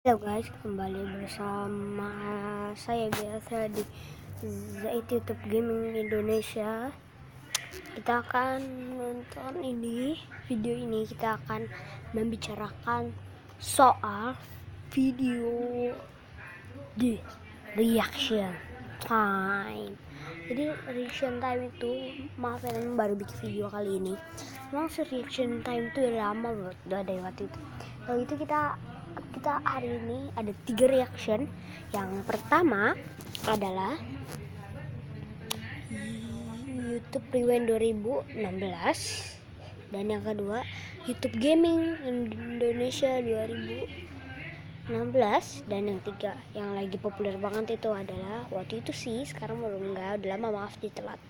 Halo guys, kembali bersama saya biasa di Zait YouTube Gaming Indonesia. Kita akan nonton video ini kita akan membicarakan soal video di reaction time. Jadi reaction time itu, maaf ya, baru bikin video kali ini. Memang reaction time itu udah lama banget, udah ada waktu itu. Kalau itu kita hari ini ada 3 reaction. Yang pertama adalah YouTube Rewind 2016, dan yang kedua YouTube Gaming Indonesia 2016, dan yang tiga yang lagi populer banget itu adalah waktu itu sih, sekarang baru enggak, udah lama, maaf ditelat.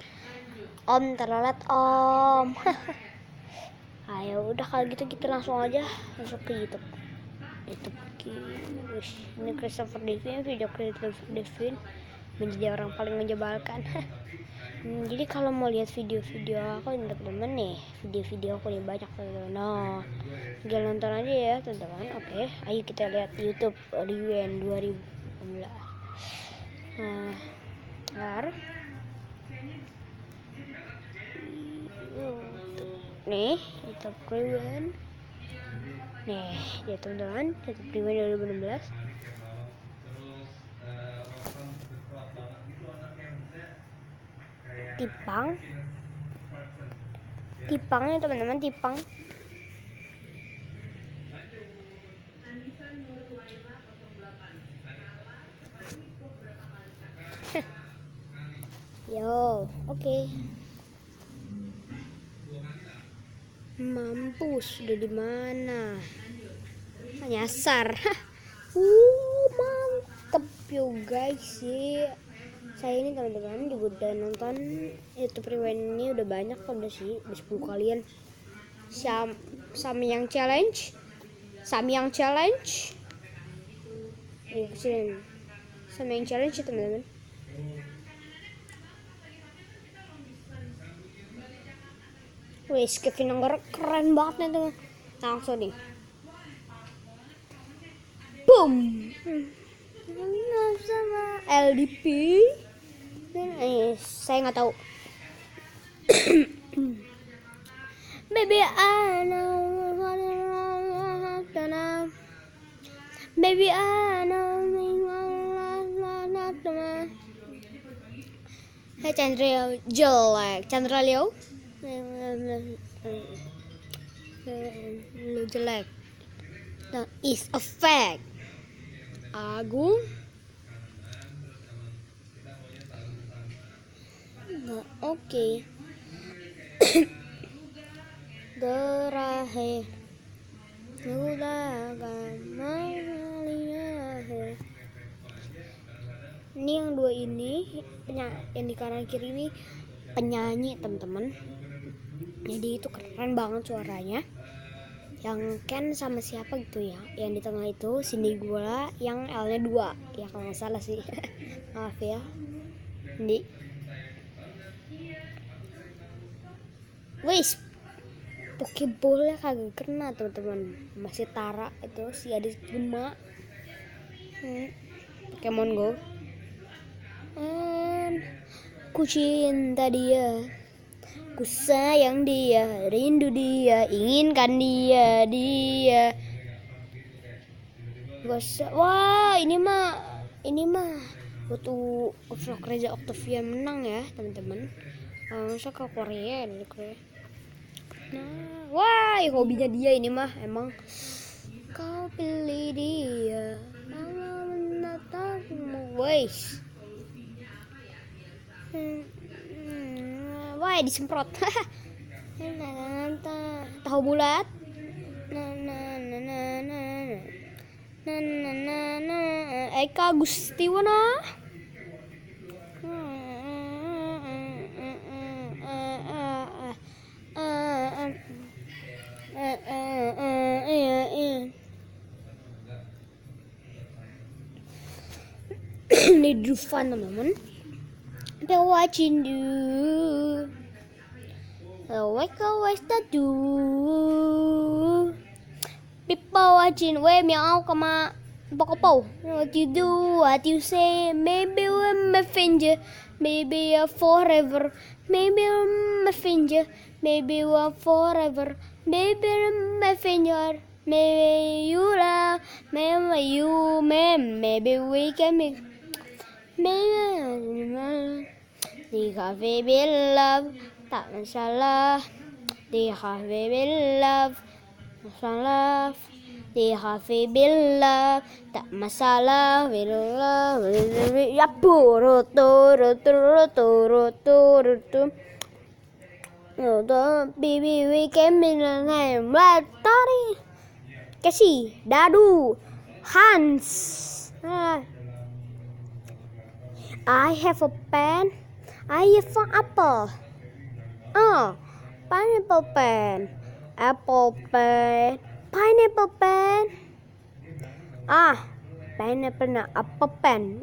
Om telolet om. Ayo udah, kalau gitu kita langsung aja masuk ke YouTube. Ini Christopher Devin, video Christopher Devin menjadi orang paling menjebalkan. Jadi kalau mau lihat video-video aku teman-teman nih, video-video aku nih banyak teman-teman. Nah, tinggal nonton aja ya teman-teman. Oke, ayo kita lihat YouTube Rewind 2016. Nih YouTube Rewind. Nih ya teman-teman, YouTube Rewind 2016. Tipangnya teman-teman, tipang. Yo, oke. Mampus, udah di mana? Nyasar. Mantep yo guys sih. Saya ini teman-teman juga udah nonton YouTube Rewind ini udah banyak kok, udah sih, udah 10 kalian. Samyang challenge. Samyang challenge ya teman-teman. Wes, Kevin Anggar keren banget nih teman. Langsung nih. Boom. Sama LDP. Saya nggak tahu. Baby I know, baby I know. Hey Chandra jelek, Chandra Leo. Lu jelek. That is a fact. Agung. Oke. Terakhir. Ini yang dua ini, yang di kanan kiri ini penyanyi teman-teman. Jadi itu keren banget suaranya. Yang Ken sama siapa gitu ya. Yang di tengah itu Cindy Gula, yang L-nya 2. Ya kalau nggak salah sih. Maaf ya. Cindy. Wis. Pokeball-nya kagak kena teman-teman. Masih Tara itu si Adit Gema. Pokemon Go. Ku cinta dia, ku sayang dia, rindu dia, inginkan dia. Wah, ini mah waktu Reza Octavian menang ya teman-teman. Masa ke Korea dari Korea. Nah, wah, hobinya dia ini mah emang. Kau pilih dia, Allah menatapmu, guys. Wah, disemprot. Tahu bulat. Eka Gustiwana. Ini Dufan teman-teman. They're watching you. Like always that do. People watching. Weh, miau kama. What you do, what you say, maybe we're messenger, maybe forever, maybe we're messenger, maybe we're forever, maybe we're messenger, maybe you love, maybe you, maybe we can make, maybe di cafe love, tak masalah, di cafe love, masalah. Di cafe bila tak masalah bila ya puru turu turu turu turu turu baby we can be like tari Casey Dadu Hans I have a pen, I have an apple, pineapple pen, apple pen, pineapple pen. Pineapple na apa pen?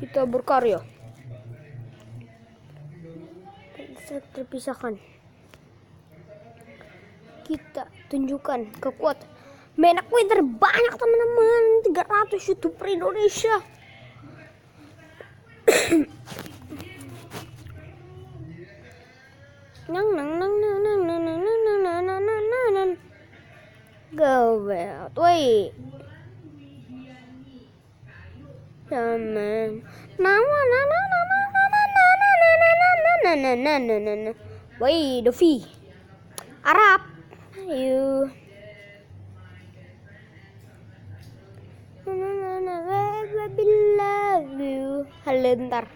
Kita berkarya. Terpisahkan. Kita tunjukkan kekuatan. Menak gue terbanyak teman-teman, 300 YouTuber Indonesia. Go out, wait. Wait, Dovi. Arab. Ayo. Love you. Halo ntar.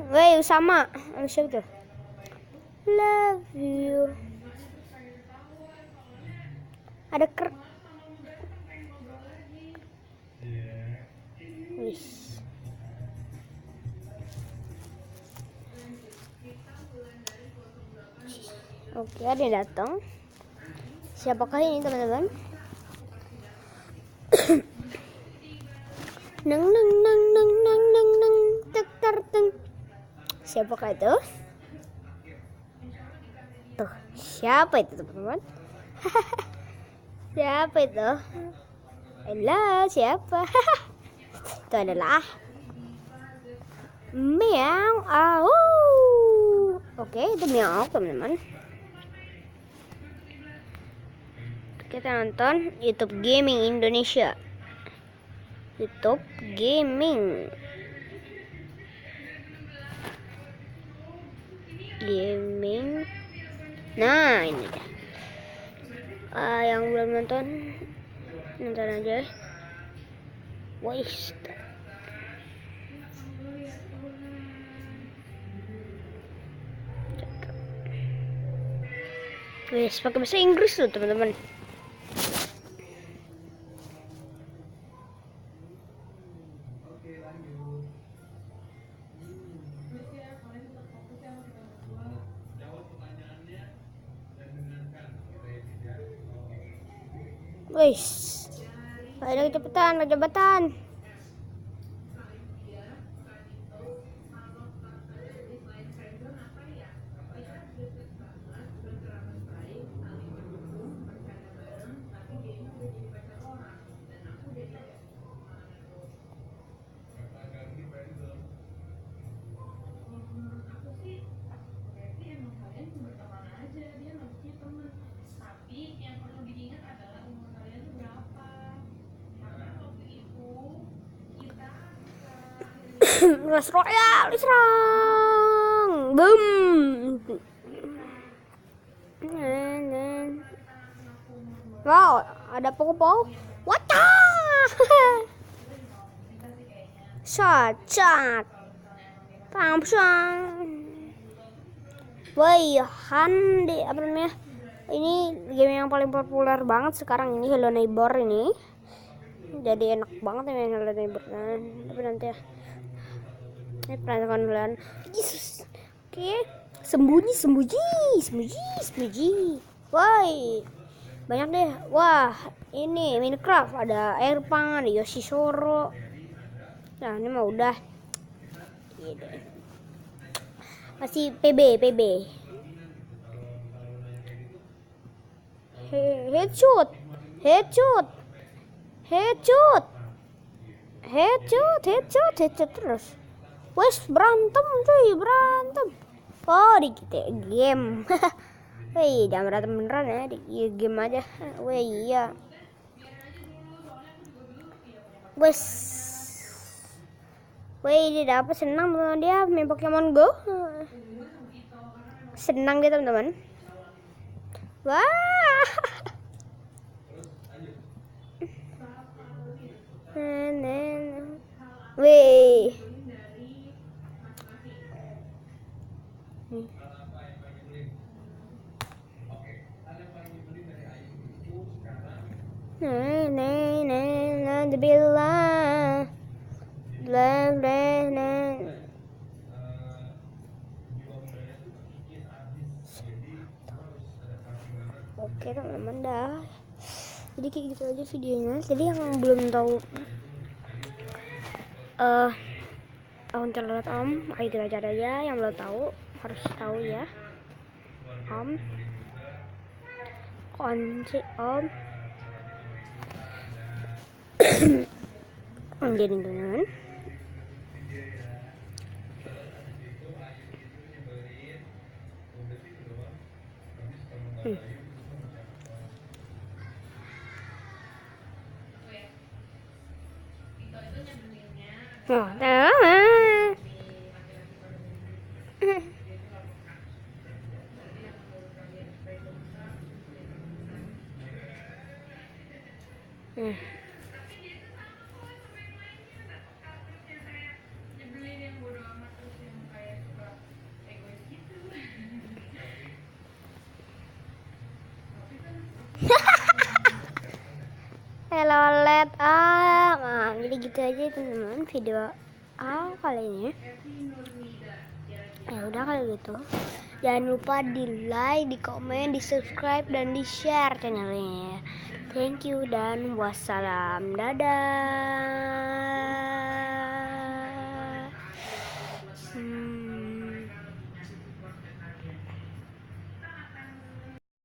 Wait, sama. Siapa tuh? Love you. Ada Oke, ada yang datang. Siapakah ini teman-teman? Siapakah itu? Tuh, siapa itu teman-teman? Siapa itu? Halo, siapa? Itu adalah meow. Oke, itu meow teman-teman. Kita nonton YouTube Gaming Indonesia. YouTube Gaming. Nah, ini dia. Yang belum nonton aja. Waste. Wes, pakai bahasa Inggris tuh teman-teman. Wes, ayo cepetan, jabatan. Clash Royale diserang, boom. Wow, ada pokok. Wata. Shot. Tamsang. Woi, Handi apa namanya? Ini game yang paling populer banget sekarang ini, Hello Neighbor ini. Jadi enak banget ya main Hello Neighbor. Tapi nanti ya. Ini perasaan bulan. Yesus. Oke. Sembunyi. Woi. Banyak deh. Wah, ini Minecraft, ada Airpang, ada Yoshi Soro. Nah, ini mah udah. Gitu. Masih PB. Headshot. Headshot. Headshot. Headshot terus. Wes berantem cuy, berantem. Oh, di kita game. Wih, jangan berantem beneran ya, di game aja. Wih, iya. Wes. Wih, dia dapat senang teman dia main Pokemon Go. Senang dia teman-teman. Wah. Wih. Alhamdulillah. Oke teman-teman dah. Jadi kayak gitu aja videonya. Jadi yang belum tahu akun telolet Om, itu aja ya. Yang belum tahu harus tahu ya. Om, kunci Om. Jadi teman-teman. Oh, telolet jadi gitu aja teman-teman video kali ini. Ya udah kalau gitu, jangan lupa di like, di komen, di subscribe dan di share channelnya. Thank you dan wassalam, dadah.